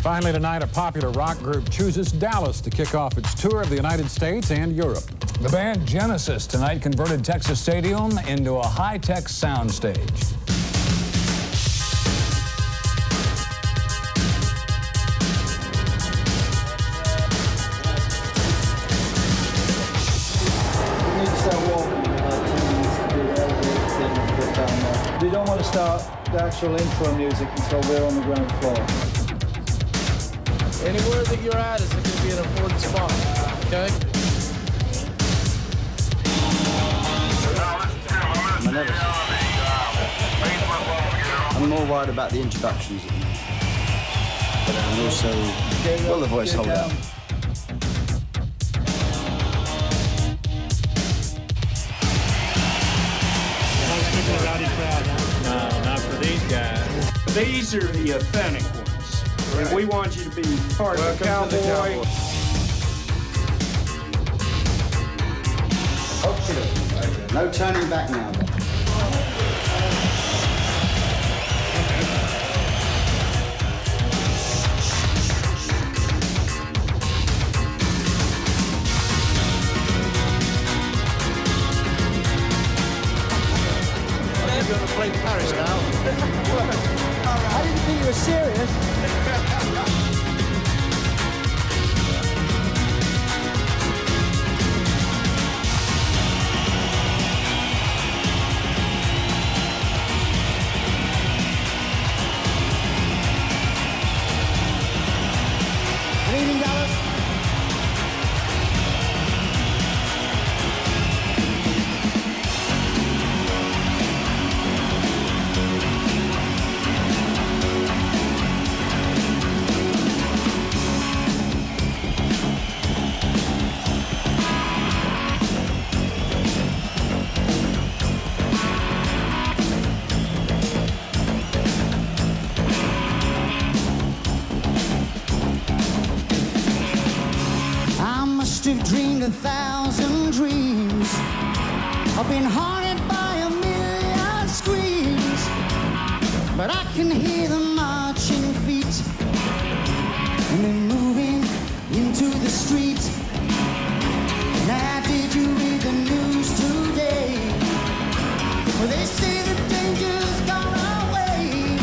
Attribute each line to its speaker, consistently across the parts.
Speaker 1: Finally tonight, a popular rock group chooses Dallas to kick off its tour of the United States and Europe.
Speaker 2: The band Genesis tonight converted Texas Stadium into a high-tech soundstage.
Speaker 3: We don't want to start the actual intro music until we're on the ground floor.
Speaker 4: Anywhere that you're at is going to be an important spot, okay?
Speaker 5: I'm more worried about the introductions, but I'm also, will the voice hold out?
Speaker 6: No, not for these guys.
Speaker 7: These are the authentic ones. Right. And we want you to be part of the cowboy.
Speaker 5: Okay. No turning back now.
Speaker 4: You're going to play Paris now.
Speaker 3: I didn't think you were serious. Good evening, Dallas.
Speaker 8: I've dreamed 1,000 dreams. I've been haunted by a million screams, but I can hear them marching feet and they're moving into the street. Now, did you read the news today? Well, they say the danger's gone away,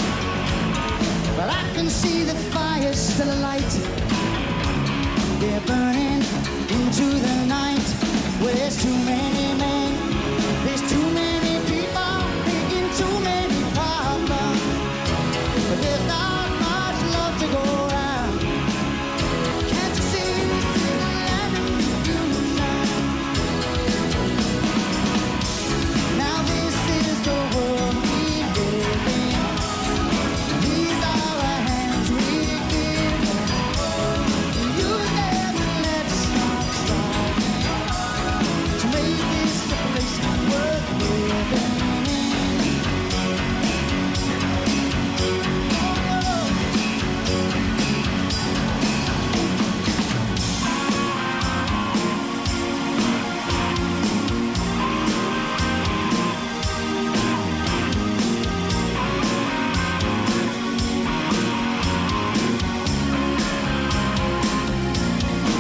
Speaker 8: but I can see the fire still alight. They're burning into the night where there's too many men, there's too many people making too many problems, but there's not much love to go around. Can't you see this is the land of confusion? Now this is the world we live in. These are the hands we give. Use them and let's start striving to make this a place worth living in.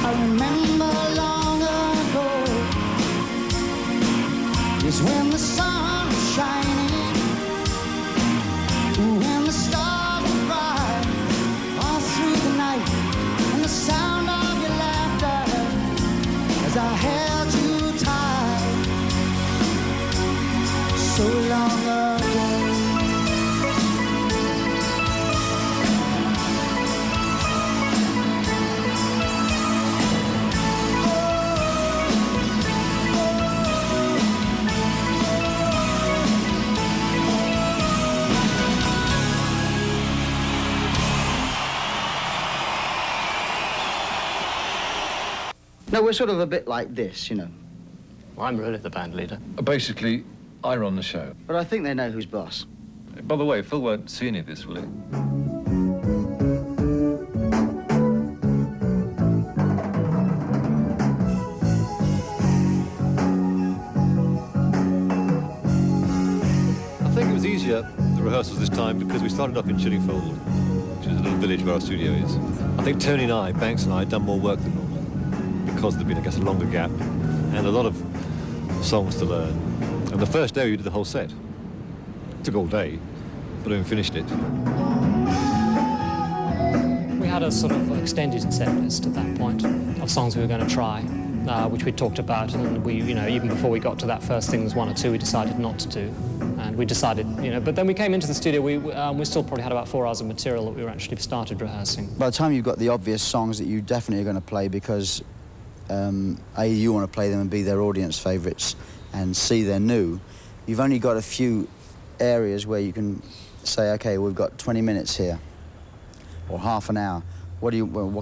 Speaker 8: I remember long ago is when the sun was shining, when the stars were bright all through the night, and the sound of your laughter as I held you tight so long ago.
Speaker 5: No, we're sort of a bit like this, you know.
Speaker 6: Well, I'm really the band leader.
Speaker 9: Basically, I run the show.
Speaker 5: But I think they know who's boss.
Speaker 9: By the way, Phil won't see any of this, will he?
Speaker 10: I think it was easier, the rehearsals this time, because we started up in Chiddingfold, which is a little village where our studio is. I think Tony and I, Banks and I, had done more work than normal because there'd been, I guess, a longer gap and a lot of songs to learn. And the first day we did the whole set. It took all day, but we finished it.
Speaker 11: We had a sort of extended set list at that point of songs we were going to try, which we talked about, and we, you know, even before we got to that first thing, there's one or two we decided not to do. And we decided, you know, but then we came into the studio, we still probably had about 4 hours of material that we were actually started rehearsing.
Speaker 5: By the time you've got the obvious songs that you definitely are going to play because A, you want to play them and be their audience favourites, and C, they're new, you've only got a few areas where you can say, OK, we've got 20 minutes here, or half an hour. What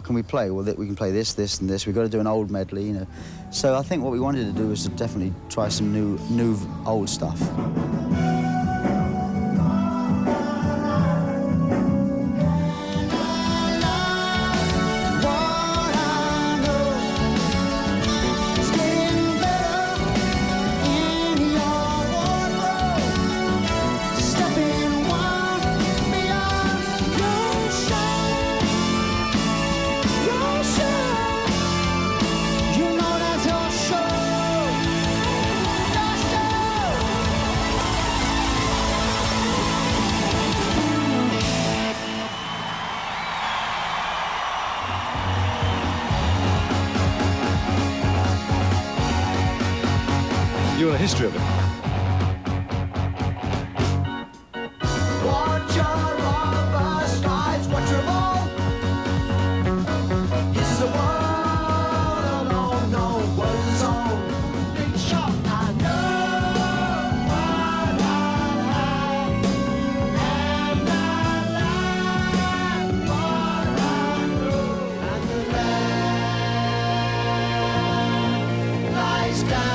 Speaker 5: can we play? Well, we can play this, this, and this. We've got to do an old medley, you know. So I think what we wanted to do was to definitely try some new old stuff.
Speaker 10: You want a history of it?
Speaker 8: Watch your rubber skies, watch your ball. This is a world alone, no world's own. Big shot, I know what I like, and I like what I know. And the land lies down.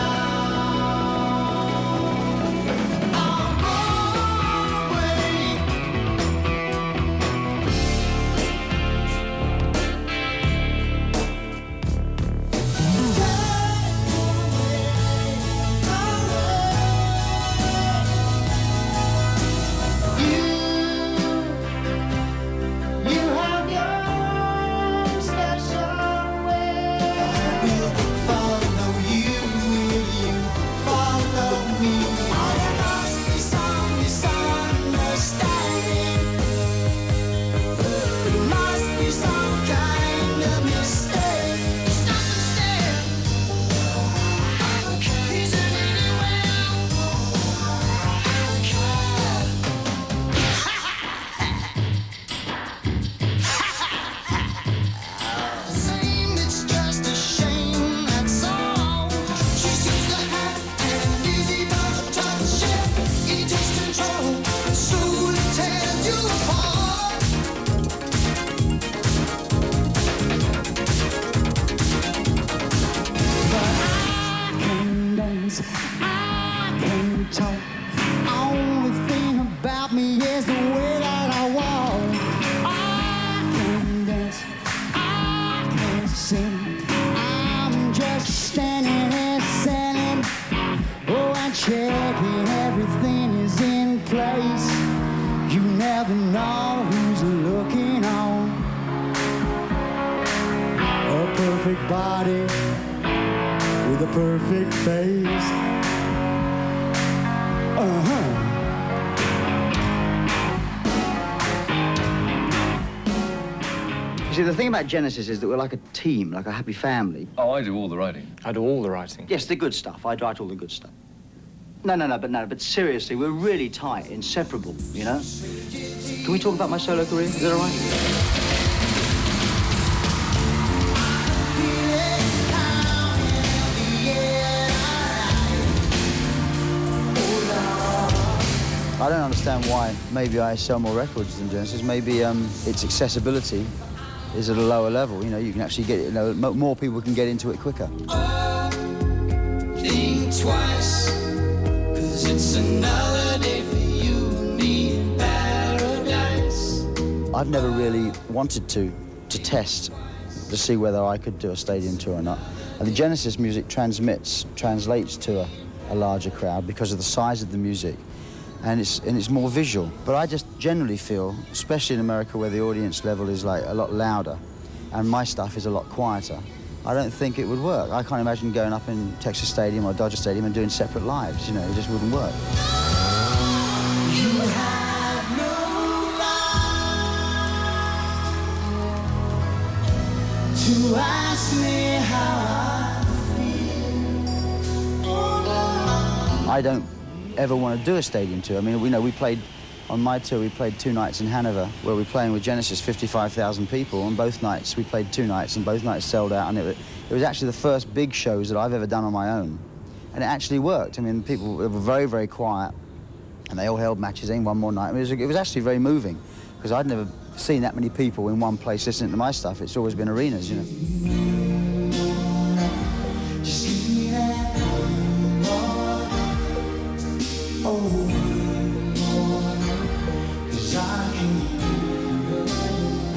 Speaker 8: Checking everything is in place. You never know who's looking on. A perfect body with a perfect face. You see, the thing about Genesis is that we're like a team, like a happy family.
Speaker 9: Oh, I do all the writing.
Speaker 6: I do all the writing.
Speaker 5: Yes, the good stuff. I write all the good stuff. No, but seriously, we're really tight, inseparable, you know? Can we talk about my solo career? Is that all right? I don't understand why maybe I sell more records than Genesis. Maybe its accessibility is at a lower level. You know, you can actually get it, you know, more people can get into it quicker.
Speaker 8: Think twice. It's another day for you and me in paradise.
Speaker 5: I've never really wanted to test to see whether I could do a stadium tour or not. And the Genesis music translates to a larger crowd because of the size of the music and it's more visual. But I just generally feel, especially in America where the audience level is like a lot louder and my stuff is a lot quieter, I don't think it would work. I can't imagine going up in Texas Stadium or Dodger Stadium and doing separate lives, you know, it just wouldn't work.
Speaker 8: To ask me how I feel.
Speaker 5: I don't ever want to do a stadium tour. I mean, we played, on my tour, we played 2 nights in Hanover, where we're playing with Genesis, 55,000 people. On both nights, we played 2 nights, and both nights sold out, and it was actually the first big shows that I've ever done on my own. And it actually worked. I mean, people were very, very quiet, and they all held matches in one more night. I mean, it was actually very moving, because I'd never seen that many people in one place listening to my stuff. It's always been arenas, you know.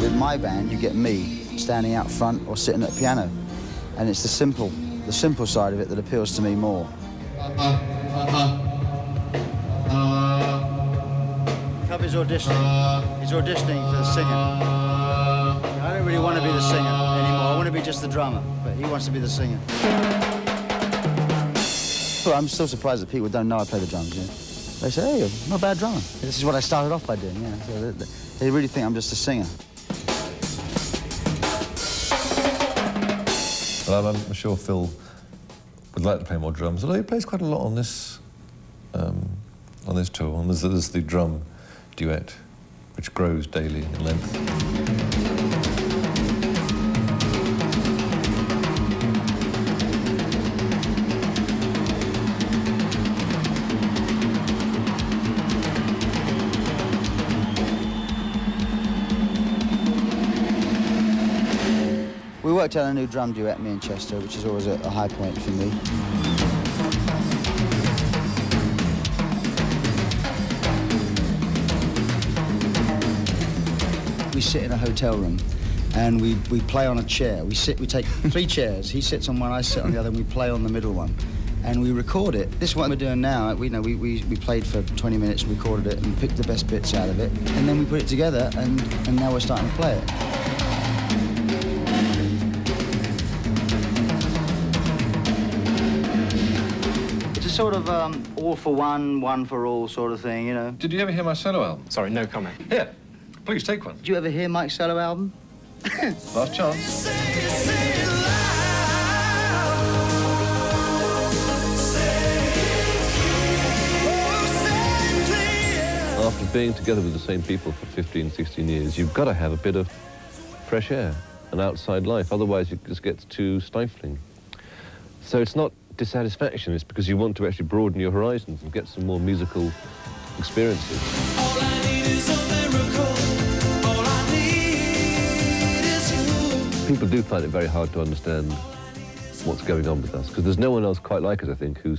Speaker 5: With my band, you get me standing out front or sitting at a piano, and it's the simple side of it that appeals to me more. Cubby's auditioning. He's auditioning for the singing. I don't really want to be the singer anymore. I want to be just the drummer, but he wants to be the singer. Well, I'm still surprised that people don't know I play the drums. You know? They say, hey, you're not a bad drummer. This is what I started off by doing, yeah. So they really think I'm just a singer.
Speaker 10: Well, I'm sure Phil would like to play more drums, although he plays quite a lot on this tour. And there's the drum duet, which grows daily in length.
Speaker 5: We worked out a new drum duet, me and Chester, which is always a high point for me. We sit in a hotel room and we play on a chair. We take 3 chairs. He sits on one, I sit on the other, and we play on the middle one. And we record it. This is what we're doing now. We played for 20 minutes, recorded it, and picked the best bits out of it. And then we put it together, and now we're starting to play it. Sort of all for one, one for all sort of thing, you know.
Speaker 9: Did you ever hear my solo album?
Speaker 6: Sorry, no comment.
Speaker 9: Here, please take one.
Speaker 5: Did you ever hear Mike's solo album?
Speaker 9: Last chance.
Speaker 10: After being together with the same people for 15, 16 years, you've got to have a bit of fresh air, an outside life, otherwise it just gets too stifling. So it's not dissatisfaction, it's because you want to actually broaden your horizons and get some more musical experiences.
Speaker 8: All I need is a miracle. All I need is you.
Speaker 10: People do find it very hard to understand what's going on with us, because there's no one else quite like us, I think, I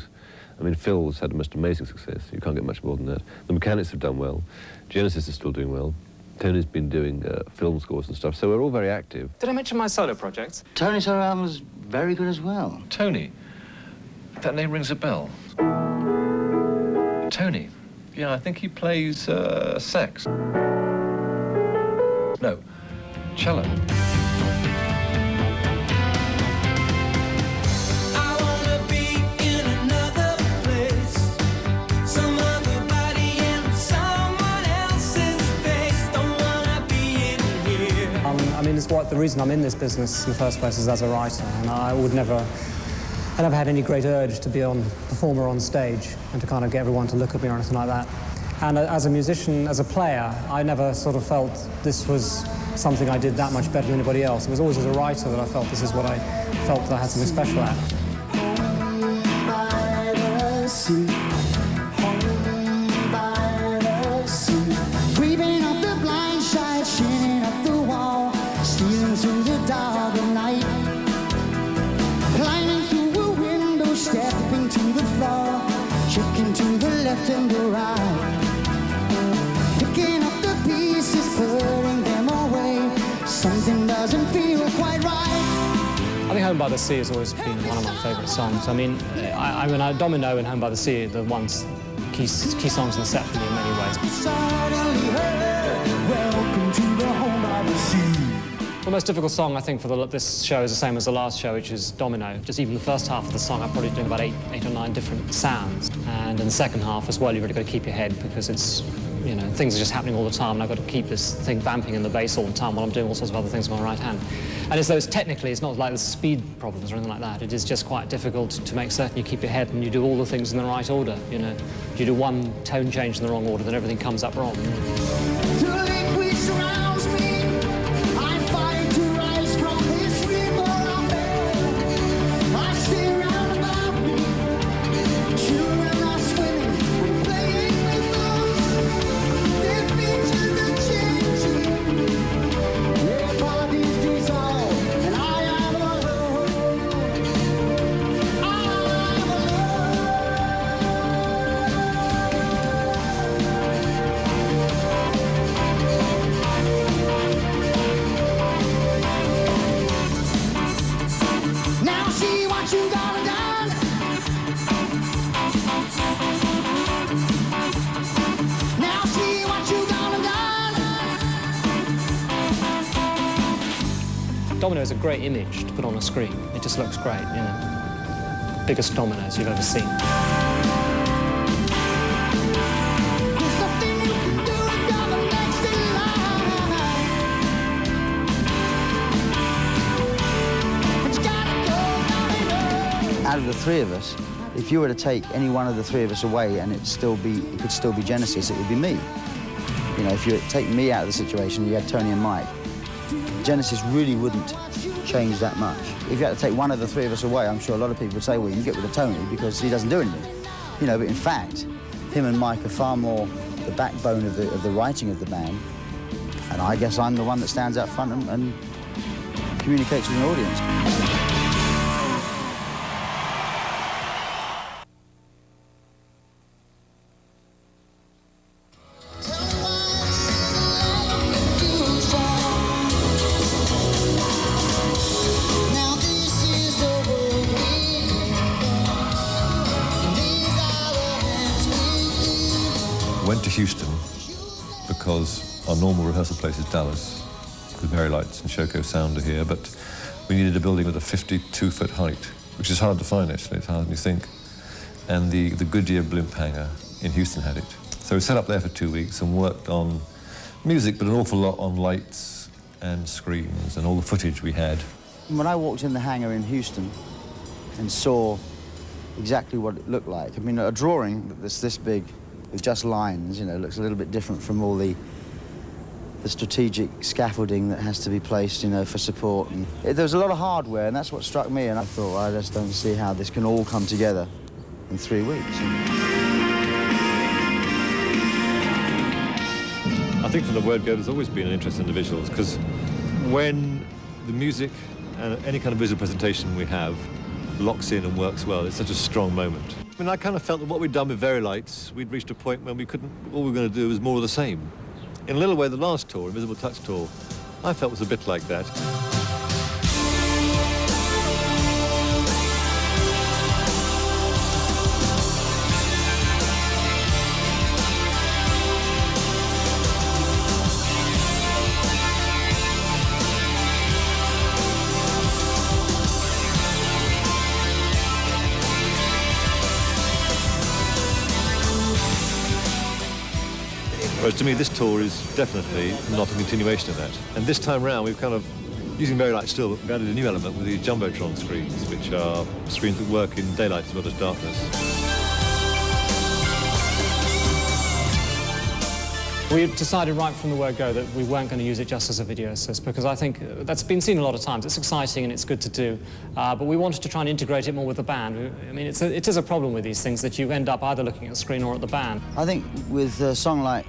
Speaker 10: mean, Phil's had a most amazing success. You can't get much more than that. The Mechanics have done well. Genesis is still doing well. Tony's been doing film scores and stuff, so we're all very active.
Speaker 6: Did I mention my solo projects?
Speaker 5: Tony's solo album was very good as well.
Speaker 9: Tony. That name rings a bell. Tony. Yeah, I think he plays sax. No, cello.
Speaker 8: I wanna be in another place, some other body in someone else's face. Don't wanna be in here.
Speaker 11: I mean, it's the reason I'm in this business in the first place is as a writer, and I never had any great urge to be a performer on stage and to kind of get everyone to look at me or anything like that. And as a musician, as a player, I never sort of felt this was something I did that much better than anybody else. It was always as a writer that I felt this is what I felt that I had something special at.
Speaker 8: Creeping up the blind side, shining up the wall, stealing through the dark of night, climbing through a window, stepping to the floor, checking to the left and the right, picking up the pieces, putting them away. Something doesn't feel quite right.
Speaker 11: I think Home by the Sea has always been one of my favourite songs. I mean, Domino and Home by the Sea are the ones key songs in the set for me in many ways.
Speaker 8: Welcome to the home of the sea.
Speaker 11: The most difficult song, I think, for this show is the same as the last show, which is Domino. Just even the first half of the song, I'm probably doing about eight or nine different sounds. And in the second half as well, you've really got to keep your head because it's, you know, things are just happening all the time, and I've got to keep this thing vamping in the bass all the time while I'm doing all sorts of other things with my right hand. And it's those, technically, it's not like there's speed problems or anything like that. It is just quite difficult to make certain you keep your head and you do all the things in the right order, you know. If you do one tone change in the wrong order, then everything comes up wrong. Domino is a great image to put on a screen. It just looks great, you know. Biggest dominoes you've ever seen.
Speaker 5: Out of the three of us, if you were to take any one of the three of us away and it could still be Genesis, it would be me. You know, if you take me out of the situation, you had Tony and Mike, Genesis really wouldn't change that much. If you had to take one of the three of us away, I'm sure a lot of people would say, well, you can get rid of Tony because he doesn't do anything. You know, but in fact, him and Mike are far more the backbone of the writing of the band. And I guess I'm the one that stands out front and communicates with an audience.
Speaker 10: Went to Houston because our normal rehearsal place is Dallas, with Mary Lights and Shoko Sound are here, but we needed a building with a 52-foot height, which is hard to find, actually. It's harder than you think. And the Goodyear blimp hangar in Houston had it. So we set up there for 2 weeks and worked on music, but an awful lot on lights and screens and all the footage we had.
Speaker 5: When I walked in the hangar in Houston and saw exactly what it looked like, I mean, a drawing that's this big with just lines, you know, looks a little bit different from all the strategic scaffolding that has to be placed, you know, for support. And there was a lot of hardware, and that's what struck me, and I thought, well, I just don't see how this can all come together in 3 weeks.
Speaker 10: I think from the word go, there's always been an interest in the visuals, because when the music and any kind of visual presentation we have locks in and works well, it's such a strong moment. I mean, I kind of felt that what we'd done with Very Lights, we'd reached a point when we couldn't, all we were going to do was more of the same. In a little way, the last tour, Invisible Touch tour, I felt was a bit like that. Whereas to me, this tour is definitely not a continuation of that. And this time round, we've kind of, using Very Light still, we've added a new element with the Jumbotron screens, which are screens that work in daylight as well as darkness.
Speaker 11: We decided right from the word go that we weren't going to use it just as a video assist, because I think that's been seen a lot of times. It's exciting and it's good to do, but we wanted to try and integrate it more with the band. I mean, it is a problem with these things that you end up either looking at the screen or at the band.
Speaker 5: I think with a song like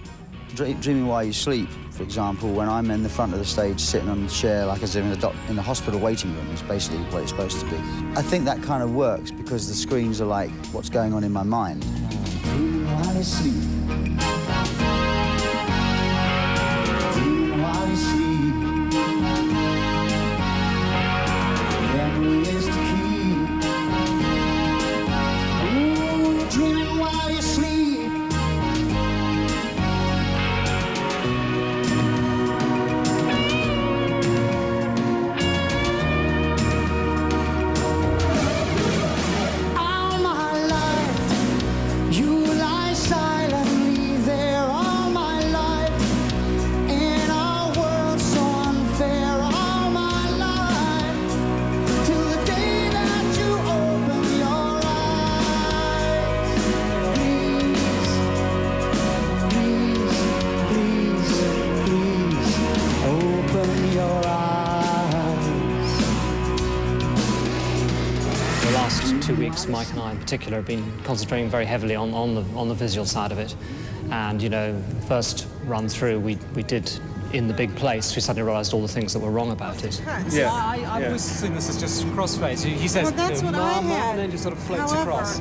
Speaker 5: Dreaming While You Sleep, for example, when I'm in the front of the stage sitting on the chair like as if in a hospital waiting room, is basically what it's supposed to be. I think that kind of works because the screens are like what's going on in my mind. Dreaming while you sleep. Dreaming while you sleep. Memories to keep. Ooh, dreaming while you sleep.
Speaker 11: weeks, Mike and I in particular have been concentrating very heavily on the visual side of it. And, you know, first run through we did in the big place, we suddenly realised all the things that were wrong about it.
Speaker 12: Yeah. I always seen this as just crossfades. He says,
Speaker 13: well, that's what I had.
Speaker 12: and then just sort of floats across.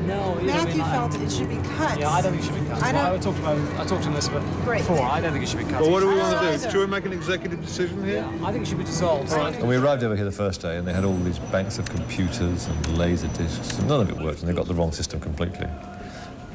Speaker 13: No, Matthew felt it should be cut.
Speaker 12: Yeah, I don't think it should be cut. I talked to Elizabeth before. I don't think it should be cut.
Speaker 14: Well, what do we want to do? Is Troy make an executive decision here?
Speaker 12: Yeah, I think it should be dissolved.
Speaker 10: And we arrived over here the first day, and they had all these banks of computers and laser discs, and none of it worked, and they got the wrong system completely.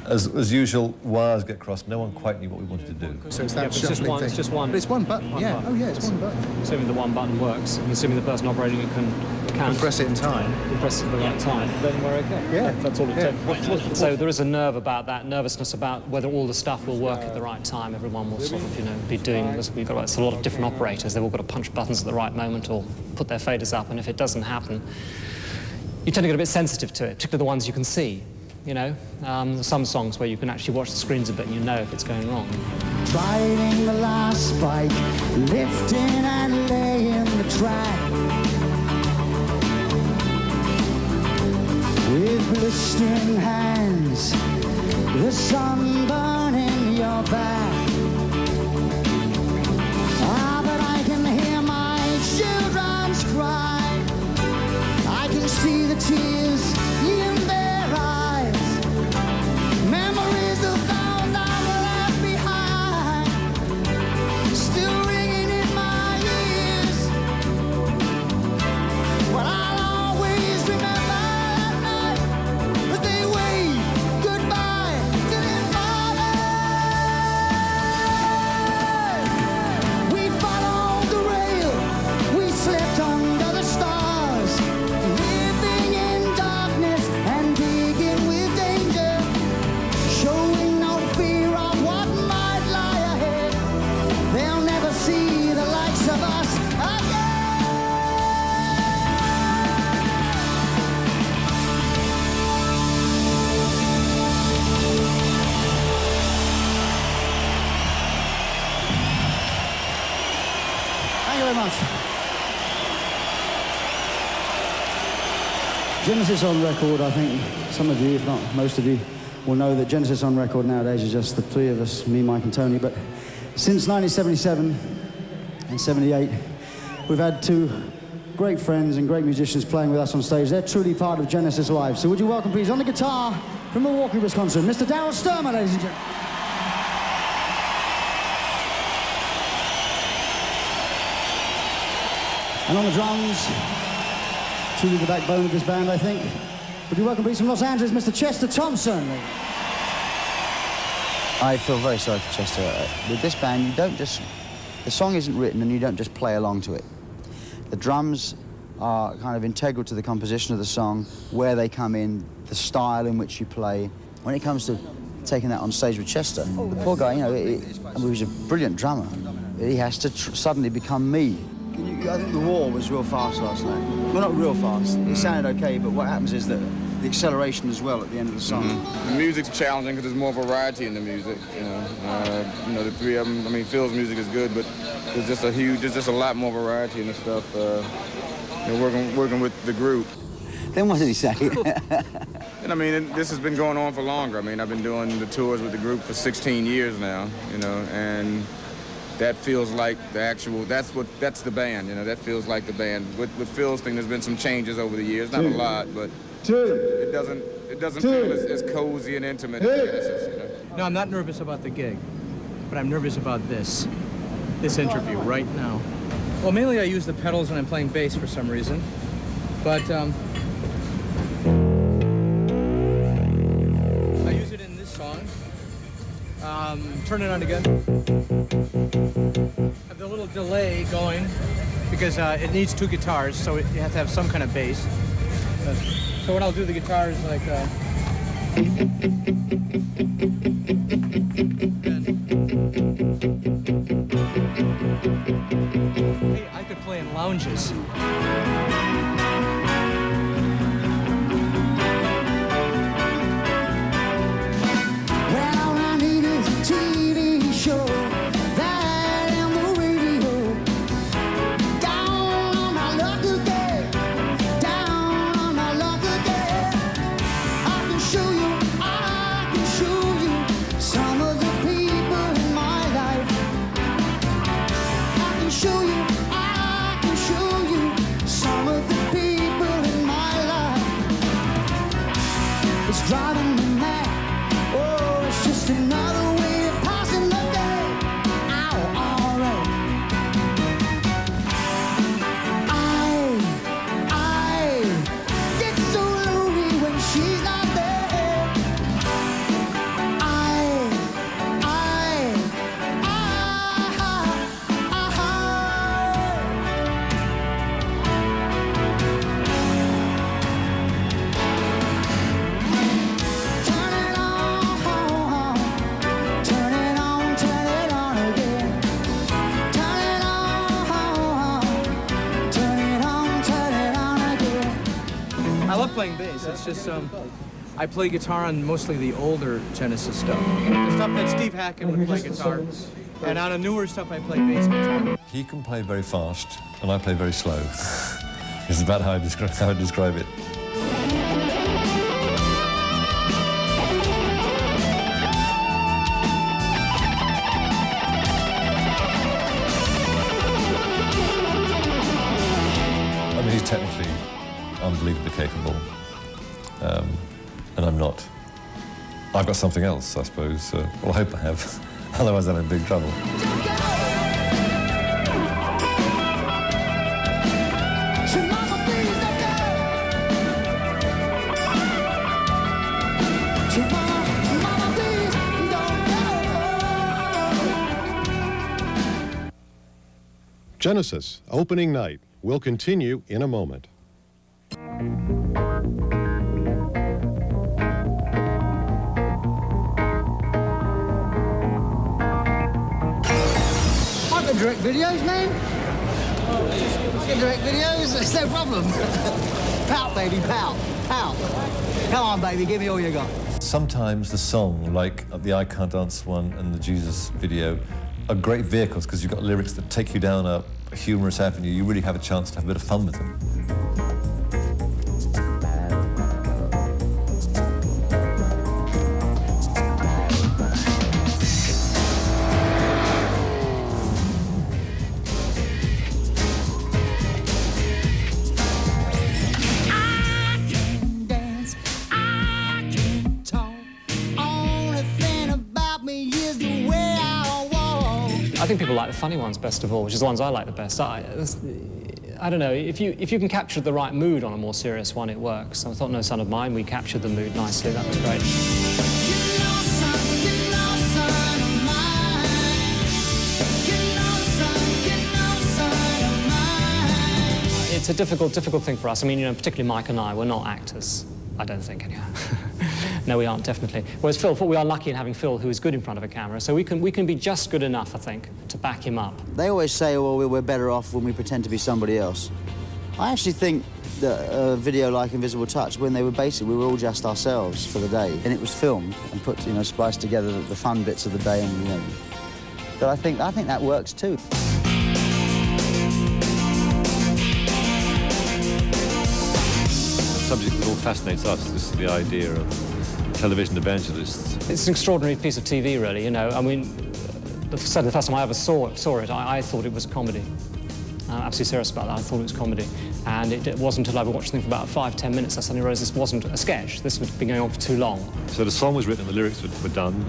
Speaker 10: As usual, wires get crossed. No one quite knew what we wanted to do.
Speaker 12: So it's that it's just one. It's just one.
Speaker 15: But it's one button.
Speaker 12: One
Speaker 15: yeah.
Speaker 12: button.
Speaker 15: Oh yeah, it's one button.
Speaker 12: Assuming the one button works, and assuming the person operating it can
Speaker 15: press it in time.
Speaker 12: Press it at the right time. Then we're okay.
Speaker 15: Yeah,
Speaker 12: that's all it takes.
Speaker 11: So there is a nervousness about whether all the stuff will work at the right time. Everyone will sort of, you know, be doing this. We've got a lot of different operators. They've all got to punch buttons at the right moment or put their faders up. And if it doesn't happen, you tend to get a bit sensitive to it, particularly the ones you can see. You know, there's some songs where you can actually watch the screens a bit and you know if it's going wrong.
Speaker 8: Triding the last spike, lifting and laying the track. With blistering hands, the sun burning your back. Ah, but I can hear my children's cry. I can see the tears in their eyes. Memories of those I left behind, still ringing in my ears. Well, I'll always remember that night, but they waved goodbye to their father. We followed the rail, we slept under the stars, living in darkness and digging with danger. Showing no fear of what might lie ahead. They'll never see the likes of us again. Thank you very much. Genesis on record, I think some of you, if not most of you, will know that Genesis on record nowadays is just the three of us, me, Mike and Tony, but since 1977 and 78, we've had two great friends and great musicians playing with us on stage. They're truly part of Genesis Live. So would you welcome, please, on the guitar from Milwaukee, Wisconsin, Mr. Daryl Sturmer, ladies and gentlemen. And on the drums, truly the backbone of this band, I think. Would you welcome, please, from Los Angeles, Mr. Chester Thompson.
Speaker 5: I feel very sorry for Chester. With this band, you don't just... The song isn't written and you don't just play along to it. The drums are kind of integral to the composition of the song, where they come in, the style in which you play. When it comes to taking that on stage with Chester, the poor guy, you know, he was a brilliant drummer. He has to suddenly become me. I think the wall was real fast last night. Well, not real fast. It sounded okay, but what happens is that the acceleration as well at the end of the song.
Speaker 16: The music's challenging because there's more variety in the music. You know, the three of them. I mean, Phil's music is good, but there's just a lot more variety in the stuff. You know, working with the group.
Speaker 5: Then what did he say?
Speaker 16: And I mean, this has been going on for longer. I mean, I've been doing the tours with the group for 16 years now. You know, and that feels like the actual. That's the band. You know, that feels like the band. With Phil's thing, there's been some changes over the years. Not a lot, but it doesn't feel as cozy and intimate as Genesis. You know?
Speaker 4: No, I'm not nervous about the gig, but I'm nervous about this interview right now. Well, mainly I use the pedals when I'm playing bass for some reason, but I use it in this song. Turn it on again. Have the little delay going because it needs two guitars, so you have to have some kind of bass. So when I'll do the guitars, like. Hey, I could play in lounges. love playing bass. It's just I play guitar on mostly the older Genesis stuff. The stuff that Steve Hackett would play guitar. And on the newer stuff, I play bass guitar.
Speaker 10: He can play very fast, and I play very slow. It's about how I describe it. I mean, he's technically unbelievably capable, and I'm not. I've got something else, I suppose. Well, I hope I have. Otherwise, I'm in big trouble.
Speaker 17: Genesis, opening night, will continue in a moment.
Speaker 8: I can direct videos, man. I can direct videos, it's no problem. Pout, baby, pout, pout. Come on, baby, give me all you got.
Speaker 10: Sometimes the song, like the I Can't Dance one and the Jesus video, are great vehicles because you've got lyrics that take you down a humorous avenue. You really have a chance to have a bit of fun with them.
Speaker 11: I think people like the funny ones best of all, which is the ones I like the best. I don't know, if you can capture the right mood on a more serious one, it works. I thought No Son of Mine, we captured the mood nicely, that was great. It's a difficult thing for us. I mean, you know, particularly Mike and I, we're not actors, I don't think, anyhow. No, we aren't, definitely. Whereas Phil, we are lucky in having Phil, who is good in front of a camera, so we can be just good enough, I think, to back him up.
Speaker 5: They always say, well, we're better off when we pretend to be somebody else. I actually think that a video like Invisible Touch, when we were all just ourselves for the day, and it was filmed and put, you know, spliced together the fun bits of the day, and, you know, but I think that works too.
Speaker 10: The subject that all fascinates us is the idea of television evangelists.
Speaker 11: It's an extraordinary piece of TV, really, you know. I mean, certainly the first time I ever saw it, I thought it was a comedy. I'm absolutely serious about that. I thought it was comedy. And it wasn't until I watched the thing for about 5-10 minutes I suddenly realised this wasn't a sketch. This had been going on for too long.
Speaker 10: So the song was written and the lyrics were done,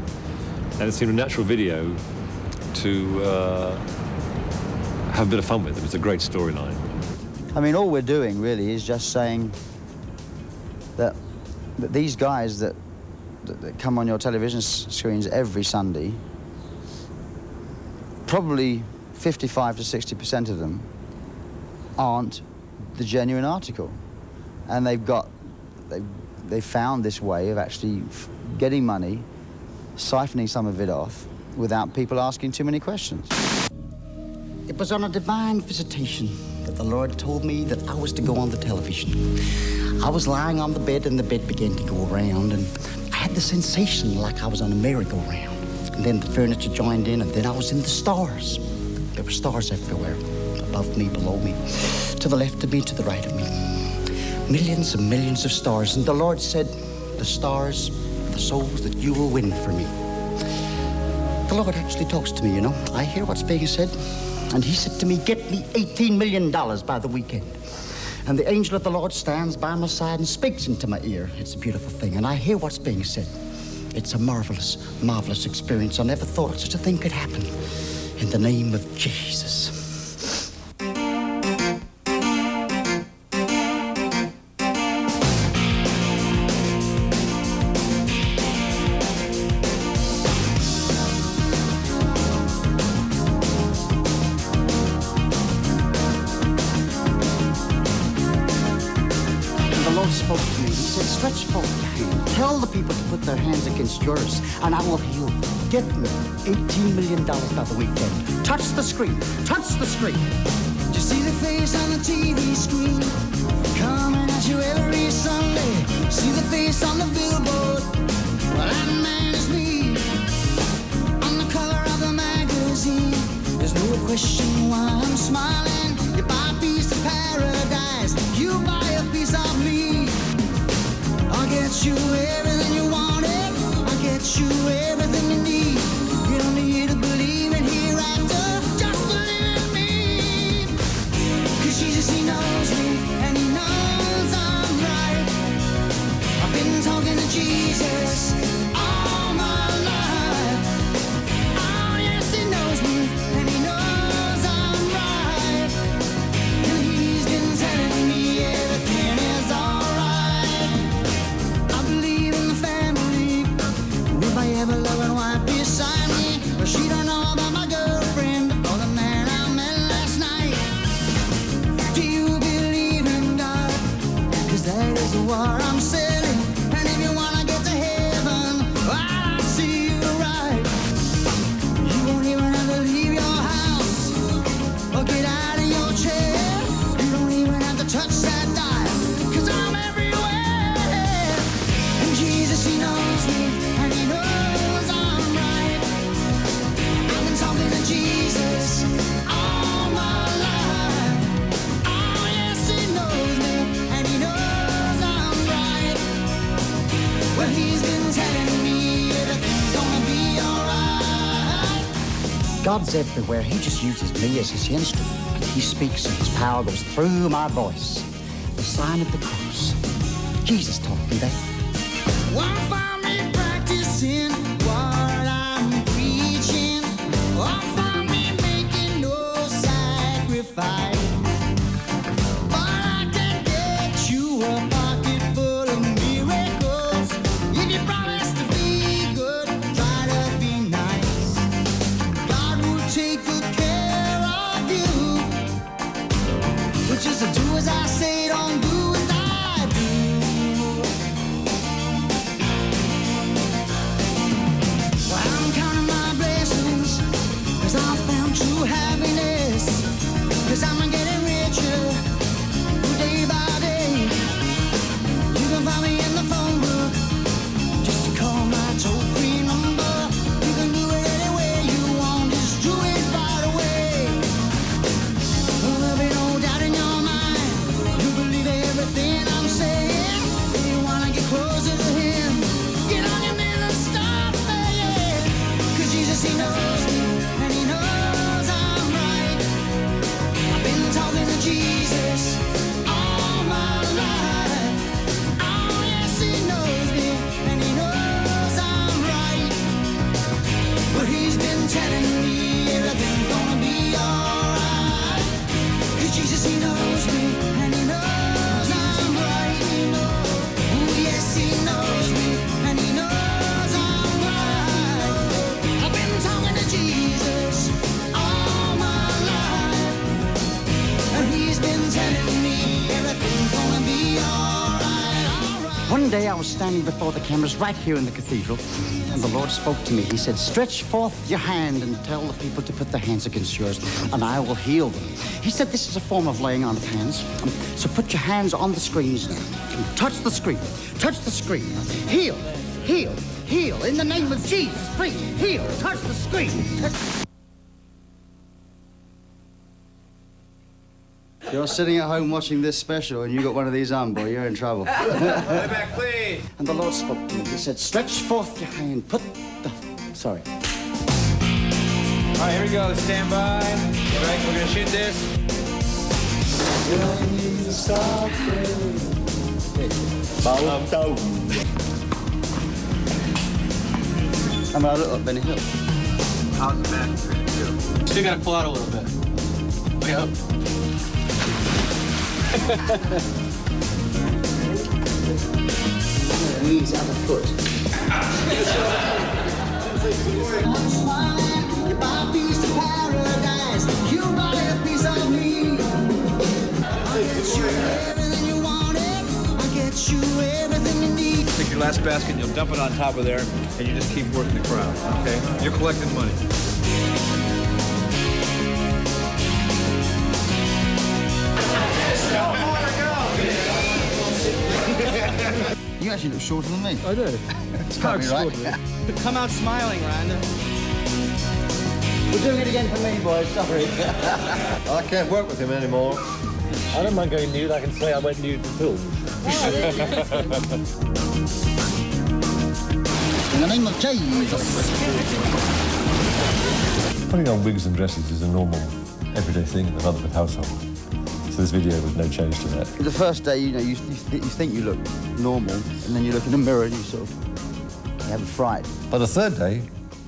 Speaker 10: and it seemed a natural video to have a bit of fun with. It was a great storyline.
Speaker 5: I mean, all we're doing, really, is just saying that these guys that come on your television screens every Sunday, probably 55 to 60% of them aren't the genuine article. And they've found this way of actually getting money, siphoning some of it off, without people asking too many questions.
Speaker 8: It was on a divine visitation that the Lord told me that I was to go on the television. I was lying on the bed and the bed began to go around, and I had the sensation like I was on a merry-go-round. And then the furniture joined in, and then I was in the stars. There were stars everywhere, above me, below me, to the left of me, to the right of me. Millions and millions of stars. And the Lord said, the stars, the souls that you will win for me. The Lord actually talks to me, you know. I hear what's being said. And he said to me, get me $18 million by the weekend. And the angel of the Lord stands by my side and speaks into my ear. It's a beautiful thing, and I hear what's being said. It's a marvelous, marvelous experience. I never thought such a thing could happen. In the name of Jesus. Spoke to me. He said, stretch forth your hand. Tell the people to put their hands against yours, and I will heal you. Get me $18 million by the weekend. Touch the screen. Touch the screen.
Speaker 18: Just see the face on the TV screen coming at
Speaker 8: you every Sunday, see the face on the billboard. Well, that man is me, on the cover of the magazine. There's no question why I'm smiling. You buy a piece of paradise, you buy a piece of me. I'll get you everything you wanted, I'll get you everything you need. You don't need to believe in hereafter, just believe in me. 'Cause Jesus, he knows me, and he knows I'm right. I've been talking to Jesus all my life. Oh yes, he knows me, and he knows I'm right. And he's been telling me everything is alright. I believe in the family, with my ever-loving wife beside me. But she don't know about my girlfriend or the man I met last night. Do you believe in God? 'Cause that is what I'm saying. And if you wanna get to heaven, I'll see you right. You won't even have to leave your house or get out of your chair. You don't even have to touch that dial, 'cause I'm everywhere. And Jesus, he knows me, and he knows I'm right. I've been talking to Jesus all my life. Oh yes, he knows me, and he knows I'm right. Well, he's been telling me everything's gonna be alright.
Speaker 18: God's everywhere. He just uses me as his instrument. And he speaks and his power goes through my voice. The sign of the cross. Jesus talking there.
Speaker 8: Won't find me practicing what I'm preaching. Won't find me making no sacrifice. But I can get you a pocket full of miracles. If you promise to be good, try to be nice. God will take good care of you. But just do as I say, don't do as I do. Well, I'm counting my blessings, 'cause I found true happiness. 'Cause I'm getting richer day by day. You can find me in the phone book, just to call my toll-free number. You can do it any way you want, just do it right away. Well, there'll be no doubt in your mind, you believe everything I'm saying. If you wanna get closer to him, get on your knees and start praying. 'Cause Jesus, he knows me, and he knows I'm right. I've been talking to Jesus all my life. Oh yes, he knows me, and he knows I'm right. But he's been telling me everything's gonna be alright. 'Cause Jesus, he knows me, and he knows I'm right. Oh yes, he knows me, and he knows I'm right. I've been talking to Jesus all my life, and he's been telling me everything's gonna be alright.
Speaker 18: One day I was standing before the cameras right here in the cathedral, and the Lord spoke to me. He said, stretch forth your hand and tell the people to put their hands against yours, and I will heal them. He said this is a form of laying on of hands. So put your hands on the screens now. Touch the screen. Touch the screen. Heal. Heal. Heal. In the name of Jesus, please. Heal. Touch the screen.
Speaker 5: If you're sitting at home watching this special and you got one of these on, boy, you're in trouble.
Speaker 7: Lay back, please.
Speaker 18: And the Lord spoke to me. He said, stretch forth your hand. Put the... Sorry.
Speaker 7: All right, here we go. Stand by. All right, we're gonna shoot this.
Speaker 5: I'm a little Benny Hill.
Speaker 7: How's the back?
Speaker 6: Still gotta pull out a little bit. Way up.
Speaker 5: Knees at the foot.
Speaker 8: I'm smiling, you buy a piece of paradise, you buy a piece of me. I'll get you everything you wanted, I'll get you everything you need.
Speaker 9: Take your last basket, you'll dump it on top of there, and you just keep working the crowd, okay? You're collecting money.
Speaker 5: actually look shorter than me.
Speaker 12: I do.
Speaker 5: It's can't be right.
Speaker 4: Come out smiling, Rhonda.
Speaker 5: We're doing it again for me, boys. Sorry.
Speaker 10: I can't work with him anymore. I don't mind going nude. I can say I went nude for film.
Speaker 5: In the name of Jesus.
Speaker 10: Putting on wigs and dresses is a normal, everyday thing in the Rutherford household. So this video was no change to that.
Speaker 5: The first day, you know, you think you look normal, and then you look in the mirror and you sort of have a fright.
Speaker 10: By the third day,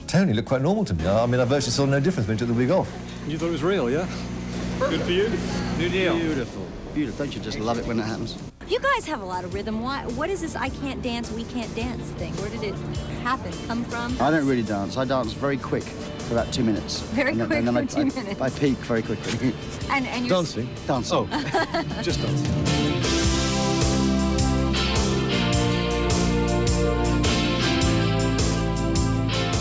Speaker 10: Tony looked quite normal to me. I mean, I virtually saw no difference when he took the wig off.
Speaker 12: You thought it was real, yeah?
Speaker 7: Good for you.
Speaker 9: New deal.
Speaker 5: Beautiful. Beautiful. Don't you just love it when that happens?
Speaker 19: You guys have a lot of rhythm. What is this I can't dance, we can't dance thing? Where did it happen, come from?
Speaker 5: I don't really dance. I dance very quick for about 2 minutes.
Speaker 19: Very quick
Speaker 5: and then
Speaker 19: for 2 minutes.
Speaker 5: I peak very quickly.
Speaker 19: And you're...
Speaker 10: Dancing?
Speaker 5: Dancing.
Speaker 10: Oh, just dancing.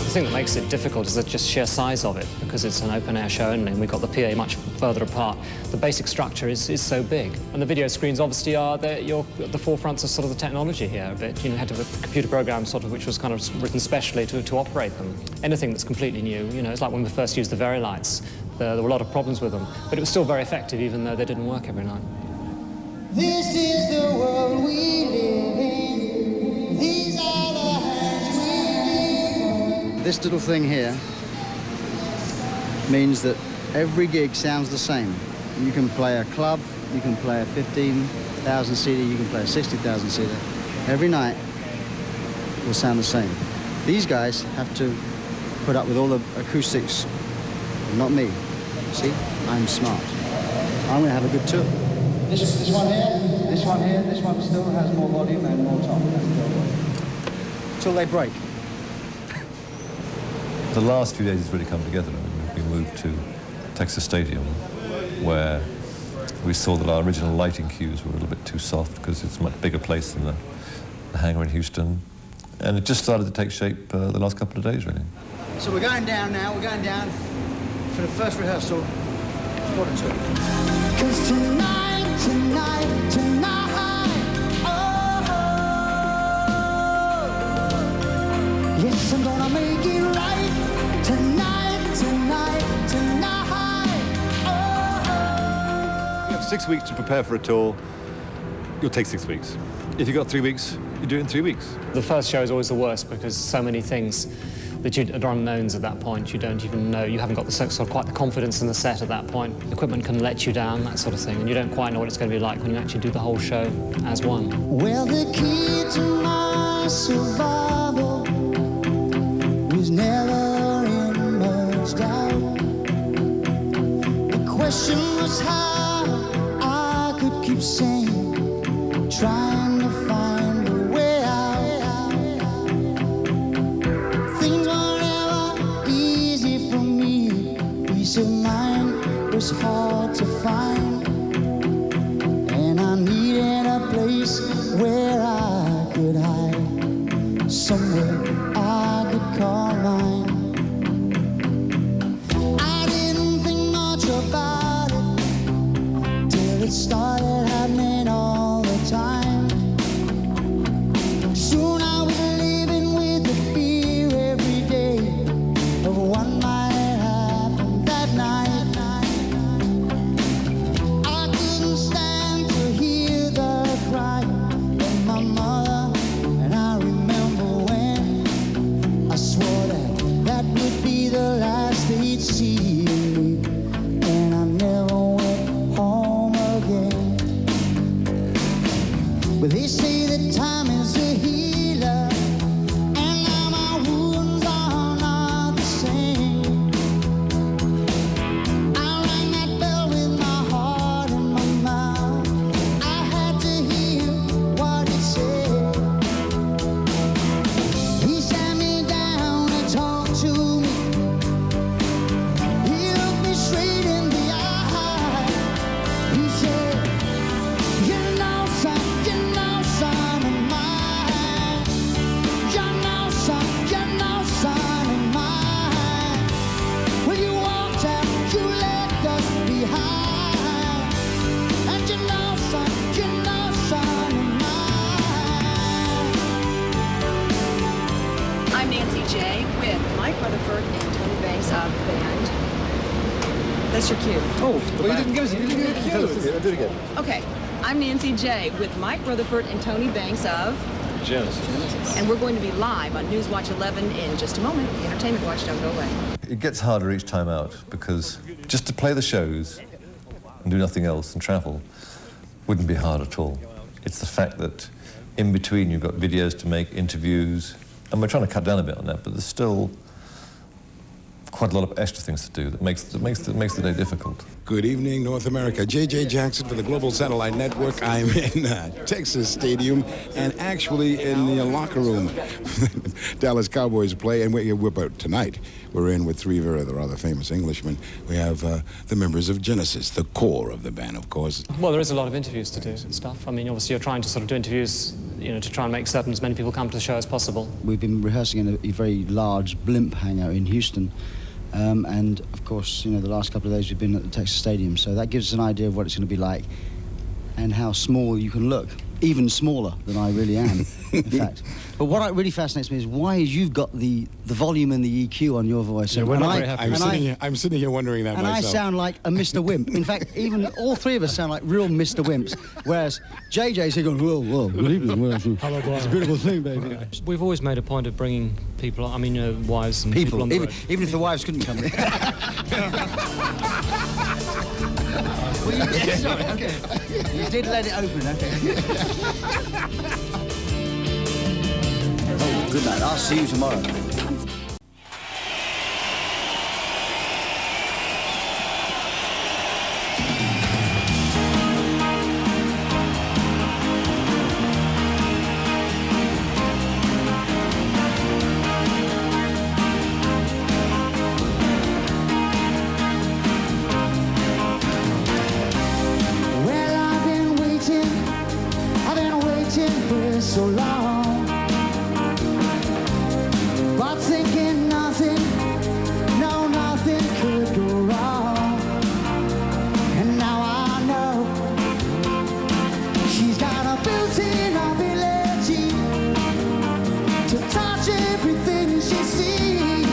Speaker 11: The thing that makes it difficult is the just sheer size of it, because it's an open-air show only, and we've got the PA much further apart. The basic structure is so big. And the video screens obviously are you're at the forefronts of sort of the technology here a bit. You know, had to have a computer program sort of which was kind of written specially to operate them. Anything that's completely new, you know, it's like when we first used the Very Lights. There were a lot of problems with them, but it was still very effective even though they didn't work every night.
Speaker 8: This is the world we live in. These are the hands we live in.
Speaker 5: This little thing here means that every gig sounds the same. You can play a club, you can play a 15,000 seater, you can play a 60,000 seater. Every night will sound the same. These guys have to put up with all the acoustics, not me. See, I'm smart. I'm going to have a good tour. This one here, this one here, this one still has more volume and more top. Till they break.
Speaker 10: The last few days it's really come together. I mean, we moved to Texas Stadium, where we saw that our original lighting cues were a little bit too soft because it's a much bigger place than the hangar in Houston. And it just started to take shape the last couple of days, really.
Speaker 5: So we're going down now, we're going down for the first rehearsal. What a tour.
Speaker 8: 'Cause tonight, oh, yes, I'm gonna make it right. Tonight, oh.
Speaker 10: You have 6 weeks to prepare for a tour. You'll take 6 weeks. If you've got 3 weeks, you do it in 3 weeks.
Speaker 11: The first show is always the worst because so many things that are unknowns at that point. You don't even know, you haven't got the sort of quite the confidence in the set at that point. Equipment can let you down, that sort of thing, and you don't quite know what it's going to be like when you actually do the whole show as one.
Speaker 8: Well, the key to my survival was never in much doubt. The question was how I could keep sane, trying to find a way out. Things weren't ever easy for me. Peace of mind was hard to find, and I needed a place where I could hide, somewhere I could call mine. I didn't think much about it till it started happening all the time. Soon I was living with the fear every day of what might happen that night. I couldn't stand to hear the cry of my mother, and I remember when I swore that
Speaker 20: That's your cue.
Speaker 15: Oh, well, you didn't give us a cue. Do it again.
Speaker 20: Okay, I'm Nancy J. with Mike Rutherford and Tony Banks of
Speaker 10: Genesis.
Speaker 20: And we're going to be live on Newswatch 11 in just a moment. The Entertainment Watch, don't go away.
Speaker 10: It gets harder each time out because just to play the shows and do nothing else and travel wouldn't be hard at all. It's the fact that in between you've got videos to make, interviews, and we're trying to cut down a bit on that, but there's still quite a lot of extra things to do that makes the day difficult.
Speaker 21: Good evening, North America. J.J. Jackson for the Global Satellite Network. I'm in Texas Stadium and actually in the locker room. Dallas Cowboys play, and tonight we're in with three rather famous Englishmen. We have the members of Genesis, the core of the band, of course.
Speaker 11: Well, there is a lot of interviews to do and stuff. I mean, obviously you're trying to sort of do interviews, you know, to try and make certain as many people come to the show as possible.
Speaker 5: We've been rehearsing in a very large blimp hangar in Houston. And, of course, you know, the last couple of days we've been at the Texas Stadium, so that gives us an idea of what it's going to be like and how small you can look, even smaller than I really am, in fact. But what really fascinates me is why you've got the volume and the EQ on your voice.
Speaker 21: Yeah, we're not very happy. I'm sitting here wondering that myself.
Speaker 5: And I sound like a Mr. Wimp. In fact, even all three of us sound like real Mr. Wimps, whereas JJ's here going, whoa, good evening. It's a beautiful thing, baby.
Speaker 11: We've always made a point of bringing people, I mean, wives and people on the road.
Speaker 5: Even if the wives couldn't come. Sorry, okay. You did let it open, okay. Oh, good night. I'll see you tomorrow.
Speaker 8: So long, but thinking nothing, no, nothing could go wrong. And now I know she's got a built-in ability to touch everything she sees.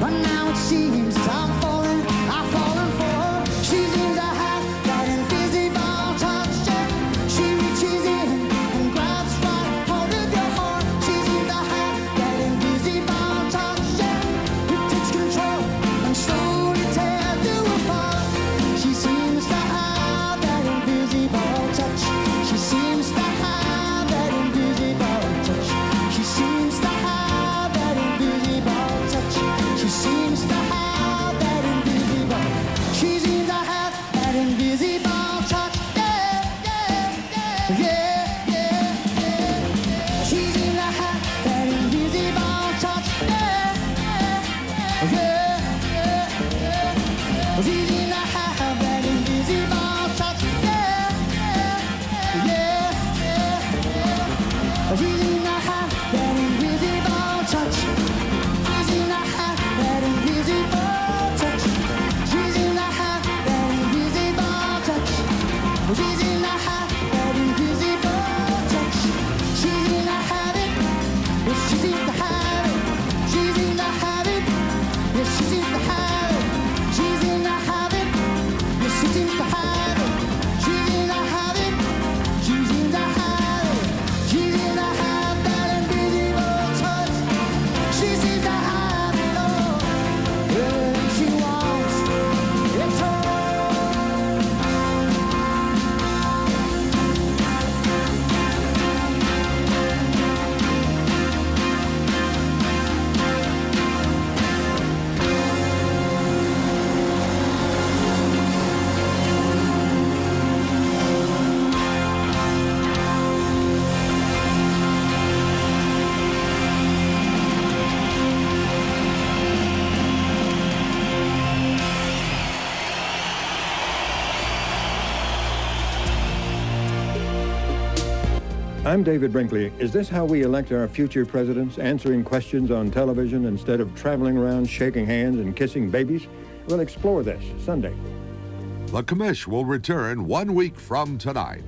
Speaker 8: But now it seems I'm falling for her. She seems to have that invisible touch. Yeah, she reaches in.
Speaker 22: I'm David Brinkley. Is this how we elect our future presidents, answering questions on television instead of traveling around shaking hands and kissing babies? We'll explore this Sunday.
Speaker 23: The Commish will return 1 week from tonight.